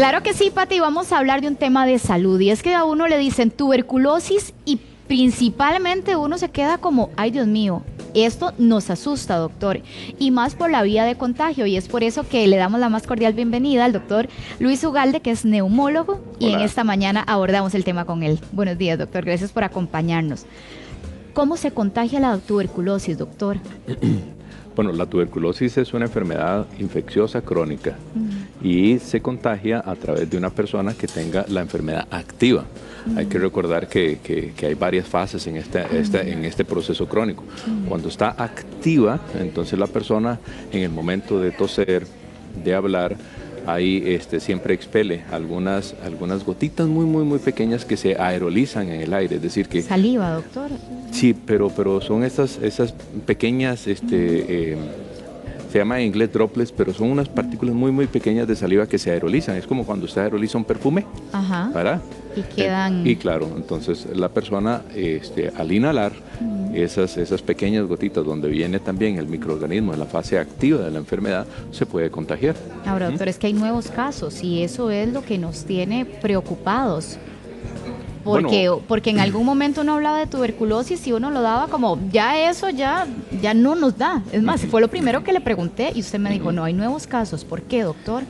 Claro que sí, Pati, vamos a hablar de un tema de salud. Y es que a uno le dicen tuberculosis y principalmente uno se queda como, ay Dios mío, esto nos asusta, doctor, y más por la vía de contagio. Y es por eso que le damos la más cordial bienvenida al doctor Luis Ugalde, que es neumólogo, y en esta mañana abordamos el tema con él. Buenos días, doctor, gracias por acompañarnos. ¿Cómo se contagia la tuberculosis, doctor? Bueno, la tuberculosis es una enfermedad infecciosa crónica y se contagia a través de una persona que tenga la enfermedad activa. Hay que recordar que hay varias fases en este proceso crónico. Cuando está activa, entonces la persona en el momento de toser, de hablar, ahí siempre expele algunas gotitas muy pequeñas que se aerolizan en el aire, es decir que... Saliva, doctor. Sí, pero son esas pequeñas, se llama en inglés droplets, pero son unas partículas muy pequeñas de saliva que se aerolizan. Es como cuando usted aeroliza un perfume, ¿verdad? Y quedan... Y claro, entonces la persona al inhalar esas pequeñas gotitas donde viene también el microorganismo en la fase activa de la enfermedad, se puede contagiar. Ahora, doctor, es que hay nuevos casos y eso es lo que nos tiene preocupados. Porque en algún momento uno hablaba de tuberculosis y uno lo daba como, ya eso ya no nos da. Es más, fue lo primero que le pregunté y usted me dijo, no, hay nuevos casos. ¿Por qué, doctor?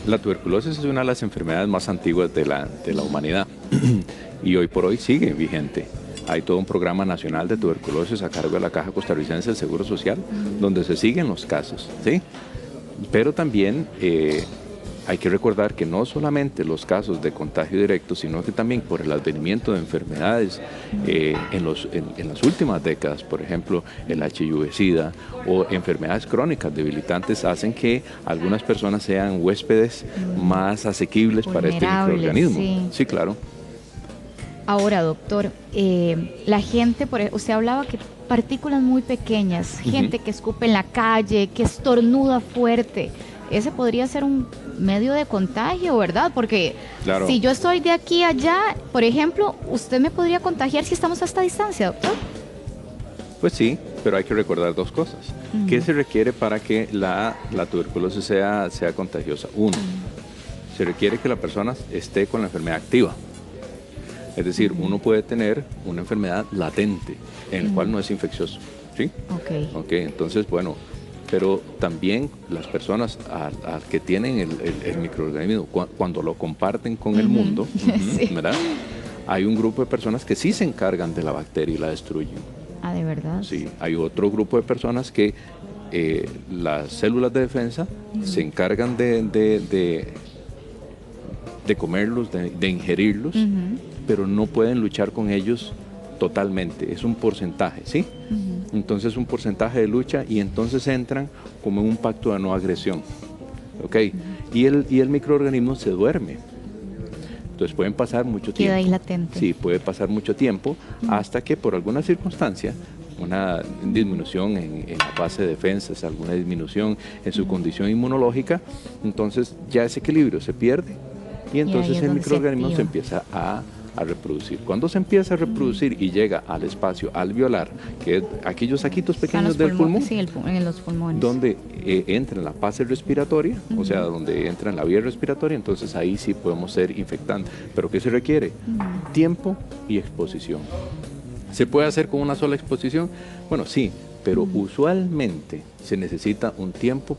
La tuberculosis es una de las enfermedades más antiguas de la humanidad y hoy por hoy sigue vigente. Hay todo un programa nacional de tuberculosis a cargo de la Caja Costarricense del Seguro Social, donde se siguen los casos, ¿sí? Pero también hay que recordar que no solamente los casos de contagio directo, sino que también por el advenimiento de enfermedades en las últimas décadas, por ejemplo, el HIV-Sida o enfermedades crónicas debilitantes, hacen que algunas personas sean huéspedes más asequibles para este microorganismo. Sí, claro. Ahora, doctor, la gente, usted hablaba que partículas muy pequeñas, gente que escupe en la calle, que estornuda fuerte, ese podría ser un medio de contagio, ¿verdad? Porque claro, si yo estoy de aquí a allá, por ejemplo, ¿usted me podría contagiar si estamos a esta distancia, doctor? Pues sí, pero hay que recordar dos cosas. ¿Qué se requiere para que la tuberculosis sea contagiosa? Uno, se requiere que la persona esté con la enfermedad activa. Es decir, uno puede tener una enfermedad latente, en el cual no es infeccioso, ¿sí? Ok, entonces, bueno, pero también las personas al que tienen el microorganismo, cuando lo comparten con el mundo, sí, ¿verdad? Hay un grupo de personas que sí se encargan de la bacteria y la destruyen. Ah, ¿de verdad? Sí, hay otro grupo de personas que las células de defensa se encargan de comerlos, de ingerirlos, pero no pueden luchar con ellos totalmente, es un porcentaje, ¿sí? Entonces un porcentaje de lucha y entonces entran como en un pacto de no agresión, ¿ok? Y el microorganismo se duerme. Entonces pueden pasar mucho tiempo. Queda ahí latente. Sí, puede pasar mucho tiempo hasta que por alguna circunstancia, una disminución en la fase de defensas, alguna disminución en su condición inmunológica, entonces ya ese equilibrio se pierde y entonces el microorganismo se empieza a reproducir. Cuando se empieza a reproducir y llega al espacio alveolar, que es aquellos saquitos pequeños del pulmón, sí, en los pulmones, donde entra en la fase respiratoria, o sea, donde entra en la vía respiratoria, entonces ahí sí podemos ser infectantes. ¿Pero qué se requiere? Tiempo y exposición. ¿Se puede hacer con una sola exposición? Bueno, sí, pero usualmente se necesita un tiempo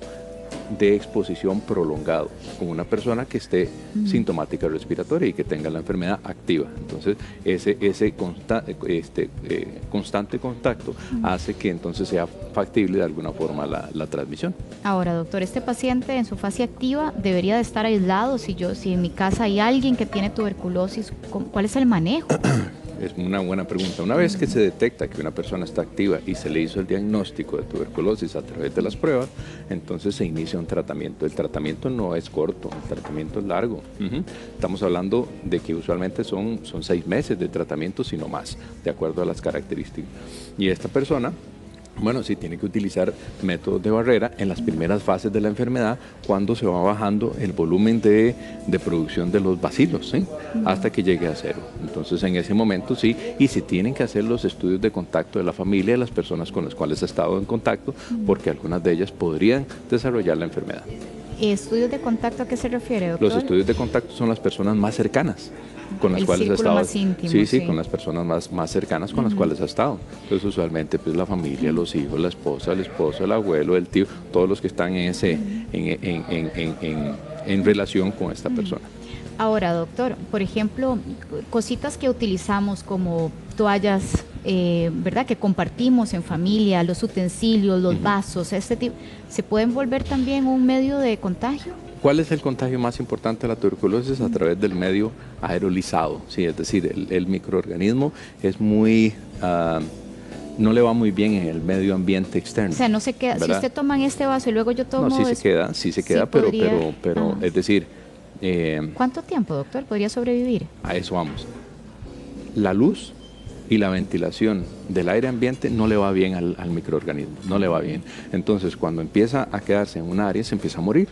de exposición prolongado con una persona que esté sintomática respiratoria y que tenga la enfermedad activa. Entonces ese constante contacto hace que entonces sea factible de alguna forma la transmisión. Ahora, doctor, este paciente en su fase activa debería de estar aislado. Si en mi casa hay alguien que tiene tuberculosis, ¿cuál es el manejo? Es una buena pregunta. Una vez que se detecta que una persona está activa y se le hizo el diagnóstico de tuberculosis a través de las pruebas, entonces se inicia un tratamiento. El tratamiento no es corto, el tratamiento es largo. Estamos hablando de que usualmente son 6 meses de tratamiento, sino más, de acuerdo a las características. Y esta persona, bueno, sí tiene que utilizar métodos de barrera en las primeras fases de la enfermedad, cuando se va bajando el volumen de producción de los bacilos, ¿sí? Hasta que llegue a cero. Entonces en ese momento sí, y se tienen que hacer los estudios de contacto de la familia, de las personas con las cuales ha estado en contacto, porque algunas de ellas podrían desarrollar la enfermedad. ¿Estudios de contacto a qué se refiere, doctor? Los estudios de contacto son las personas más cercanas con las El cuales ha círculo estado. más íntimo, sí, sí. con las personas más cercanas con las cuales ha estado. Entonces, usualmente, pues la familia, los hijos, la esposa, el esposo, el abuelo, el tío, todos los que están en ese, en relación con esta persona. Ahora, doctor, por ejemplo, cositas que utilizamos como toallas, ¿verdad? Que compartimos en familia, los utensilios, los vasos, este tipo, ¿se pueden volver también un medio de contagio? ¿Cuál es el contagio más importante de la tuberculosis? A través del medio aerolizado, ¿sí? Es decir, el microorganismo es muy... no le va muy bien en el medio ambiente externo. O sea, no se queda, ¿verdad? Si usted toma en este vaso y luego yo tomo... No, sí se queda, pero es decir... ¿Cuánto tiempo, doctor, podría sobrevivir? A eso vamos. La luz y la ventilación del aire ambiente no le va bien al microorganismo, no le va bien. Entonces, cuando empieza a quedarse en un área, se empieza a morir.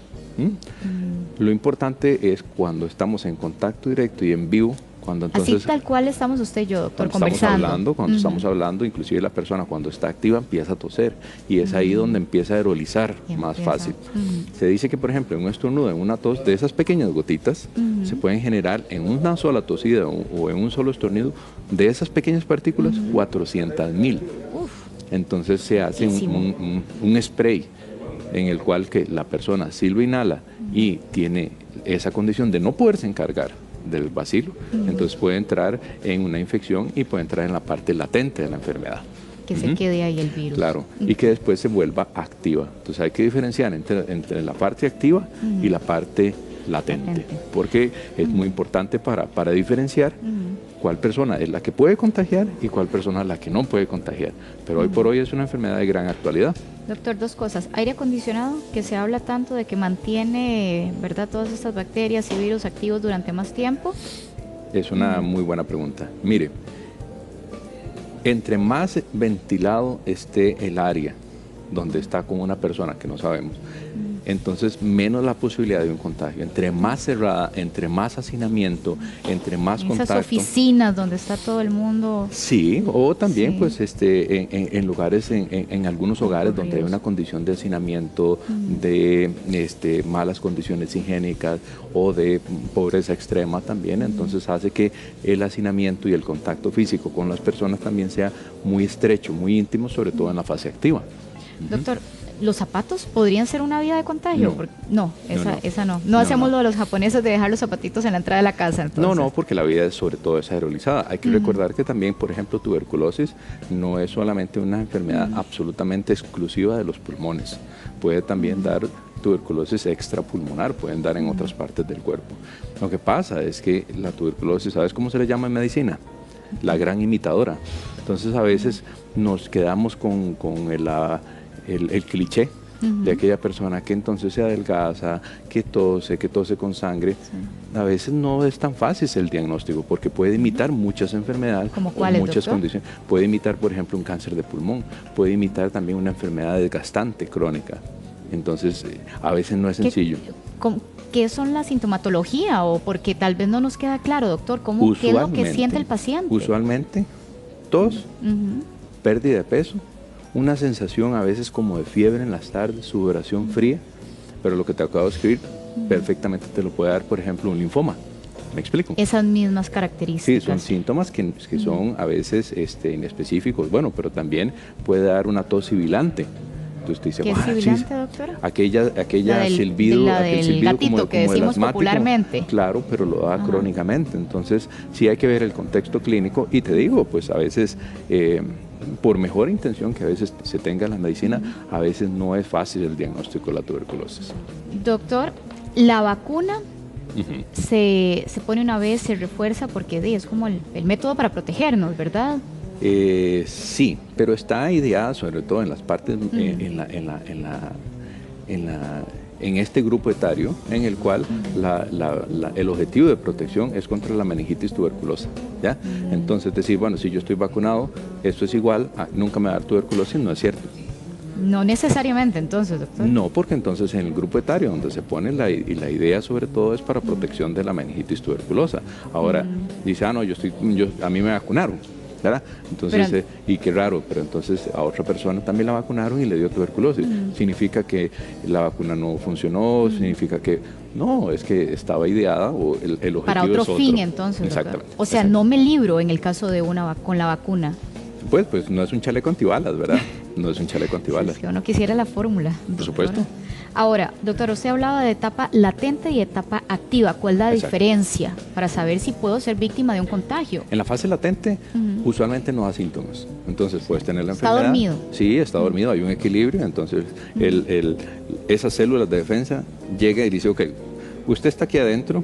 Lo importante es cuando estamos en contacto directo y en vivo, cuando entonces... Así tal cual estamos usted y yo, doctor, cuando conversando. Cuando estamos hablando, inclusive la persona cuando está activa empieza a toser y es ahí donde empieza a aerolizar más fácil. Se dice que, por ejemplo, en un estornudo, en una tos, de esas pequeñas gotitas, se pueden generar en una sola tosida o en un solo estornudo, de esas pequeñas partículas, 400,000. Entonces se hace un spray en el cual que la persona sí lo inhala y tiene esa condición de no poderse encargar del bacilo, entonces puede entrar en una infección y puede entrar en la parte latente de la enfermedad. Que se quede ahí el virus. Claro, y que después se vuelva activa. Entonces hay que diferenciar entre la parte activa y la parte latente, porque es muy importante para diferenciar cuál persona es la que puede contagiar y cuál persona es la que no puede contagiar. Pero hoy por hoy es una enfermedad de gran actualidad. Doctor, dos cosas. Aire acondicionado, que se habla tanto de que mantiene, ¿verdad?, todas estas bacterias y virus activos durante más tiempo. Es una muy buena pregunta. Mire, entre más ventilado esté el área donde está con una persona que no sabemos, entonces menos la posibilidad de un contagio. Entre más cerrada, entre más hacinamiento, entre más contacto. Esas oficinas donde está todo el mundo. Sí, o también pues en lugares, en algunos hogares donde hay una condición de hacinamiento, de malas condiciones higiénicas o de pobreza extrema también, entonces hace que el hacinamiento y el contacto físico con las personas también sea muy estrecho, muy íntimo, sobre todo en la fase activa. Doctor, ¿los zapatos podrían ser una vía de contagio? No, esa no. No hacemos lo de los japoneses de dejar los zapatitos en la entrada de la casa. Entonces. No, porque la vida sobre todo es aerolizada. Hay que recordar que también, por ejemplo, tuberculosis no es solamente una enfermedad absolutamente exclusiva de los pulmones. Puede también dar tuberculosis extrapulmonar, pueden dar en otras partes del cuerpo. Lo que pasa es que la tuberculosis, ¿sabes cómo se le llama en medicina? La gran imitadora. Entonces a veces nos quedamos con el cliché de aquella persona que entonces se adelgaza, que tose con sangre. Sí. A veces no es tan fácil el diagnóstico porque puede imitar muchas enfermedades, ¿Como cuáles, muchas doctor? condiciones. Puede imitar, por ejemplo, un cáncer de pulmón, puede imitar también una enfermedad desgastante crónica. Entonces, a veces no es sencillo. ¿Qué son la sintomatología? O porque tal vez no nos queda claro, doctor, ¿qué es lo que siente el paciente? Usualmente, tos, pérdida de peso, una sensación a veces como de fiebre en las tardes, sudoración fría, pero lo que te acabo de escribir perfectamente te lo puede dar, por ejemplo, un linfoma. ¿Me explico? Esas mismas características. Sí, son síntomas que son a veces inespecíficos, bueno, pero también puede dar una tos sibilante. Entonces te dice, ¿qué es sibilante, doctora? Aquella silbido, aquel silbido gatito como, que decimos popularmente. Claro, pero lo da crónicamente. Entonces sí hay que ver el contexto clínico y te digo, pues a veces por mejor intención que a veces se tenga en la medicina, a veces no es fácil el diagnóstico de la tuberculosis. Doctor, la vacuna se pone una vez, se refuerza porque es como el método para protegernos, ¿verdad? Sí, pero está ideada sobre todo en las partes, en este grupo etario, en el cual el objetivo de protección es contra la meningitis tuberculosa, ¿ya? Entonces decir, bueno, si yo estoy vacunado, esto es igual a nunca me va a dar tuberculosis, no es cierto. No necesariamente entonces, doctor. No, porque entonces en el grupo etario donde se pone la idea sobre todo es para protección de la meningitis tuberculosa. Ahora dice, no, a mí me vacunaron. ¿verdad? Entonces, y qué raro, pero entonces a otra persona también la vacunaron y le dio tuberculosis. ¿Significa que la vacuna no funcionó? ¿Significa que no? Es que estaba ideada o el objetivo para otro es otro. fin, entonces. Exactamente. O sea, no me libro en el caso de con la vacuna. Pues no es un chaleco antibalas, ¿verdad? No es un chaleco antibalas. Es que uno quisiera la fórmula. Por supuesto. Ahora, doctor, usted hablaba de etapa latente y etapa activa. ¿Cuál es la diferencia para saber si puedo ser víctima de un contagio? En la fase latente, usualmente no da síntomas. Entonces puedes tener la enfermedad. ¿Está dormido? Sí, está dormido, hay un equilibrio. Entonces, esas células de defensa llega y dice, ok, usted está aquí adentro,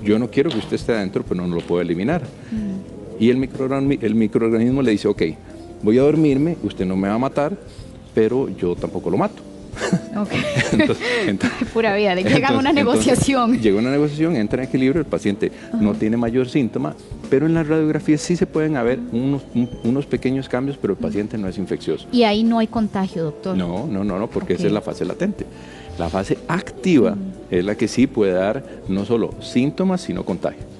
yo no quiero que usted esté adentro, pero no lo puedo eliminar. Y el microorganismo le dice, ok, voy a dormirme, usted no me va a matar, pero yo tampoco lo mato. Okay. entonces, pura vida, le llega una negociación. Llega una negociación, entra en equilibrio, el paciente no tiene mayor síntoma, pero en las radiografías sí se pueden haber unos pequeños cambios, pero el paciente no es infeccioso. Y ahí no hay contagio, doctor. No, porque esa es la fase latente. La fase activa es la que sí puede dar no solo síntomas, sino contagio.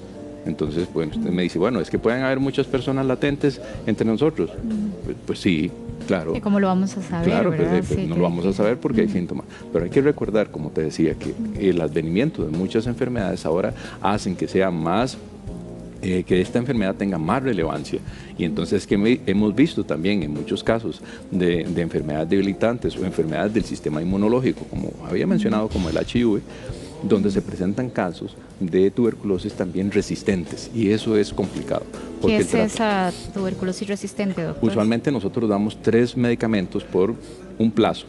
Entonces, bueno, usted me dice, bueno, es que pueden haber muchas personas latentes entre nosotros. Pues sí, claro. ¿Y cómo lo vamos a saber? Claro, ¿verdad? pues, no lo vamos a saber porque hay síntomas. Pero hay que recordar, como te decía, que el advenimiento de muchas enfermedades ahora hacen que sea más, que esta enfermedad tenga más relevancia. Y entonces que hemos visto también en muchos casos de enfermedades debilitantes o enfermedades del sistema inmunológico, como había mencionado, como el HIV, donde se presentan casos de tuberculosis también resistentes, y eso es complicado. ¿Qué es esa tuberculosis resistente, doctor? Usualmente nosotros damos 3 medicamentos por un plazo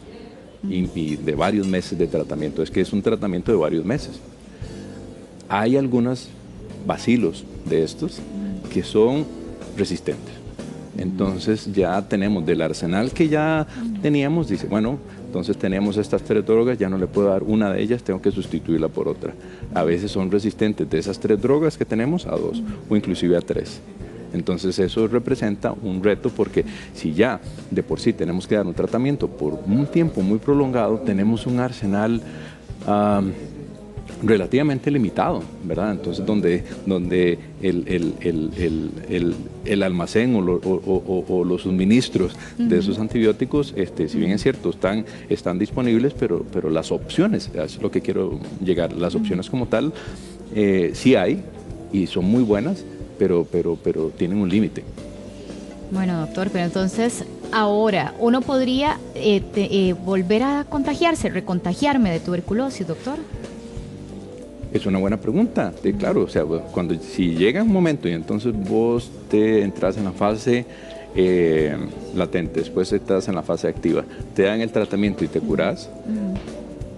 y de varios meses de tratamiento. Es que es un tratamiento de varios meses. Hay algunos bacilos de estos que son resistentes. Entonces ya tenemos del arsenal que ya teníamos, dice, bueno, entonces tenemos estas 3 drogas, ya no le puedo dar una de ellas, tengo que sustituirla por otra. A veces son resistentes de esas 3 drogas que tenemos a 2 o inclusive a 3. Entonces eso representa un reto porque si ya de por sí tenemos que dar un tratamiento por un tiempo muy prolongado, tenemos un arsenal relativamente limitado, ¿verdad? Entonces donde el almacén o los suministros de esos antibióticos, si bien es cierto, están disponibles, pero las opciones, es lo que quiero llegar, las opciones como tal, sí hay y son muy buenas, pero tienen un límite. Bueno, doctor, pero entonces ahora, ¿uno podría volver a contagiarse, recontagiarme de tuberculosis, doctor? Es una buena pregunta, claro, o sea, si llega un momento y entonces vos te entras en la fase latente, después estás en la fase activa, te dan el tratamiento y te curás,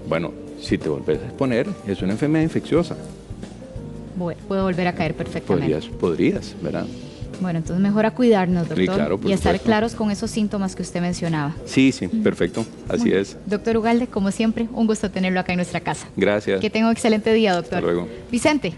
bueno, si te volvés a exponer, es una enfermedad infecciosa. Bueno, puedo volver a caer perfectamente. Podrías, ¿verdad? Bueno, entonces mejor a cuidarnos, doctor, sí, claro, y a estar claros con esos síntomas que usted mencionaba. Sí, perfecto, así es. Doctor Ugalde, como siempre, un gusto tenerlo acá en nuestra casa. Gracias. Que tenga un excelente día, doctor. Hasta luego. Vicente.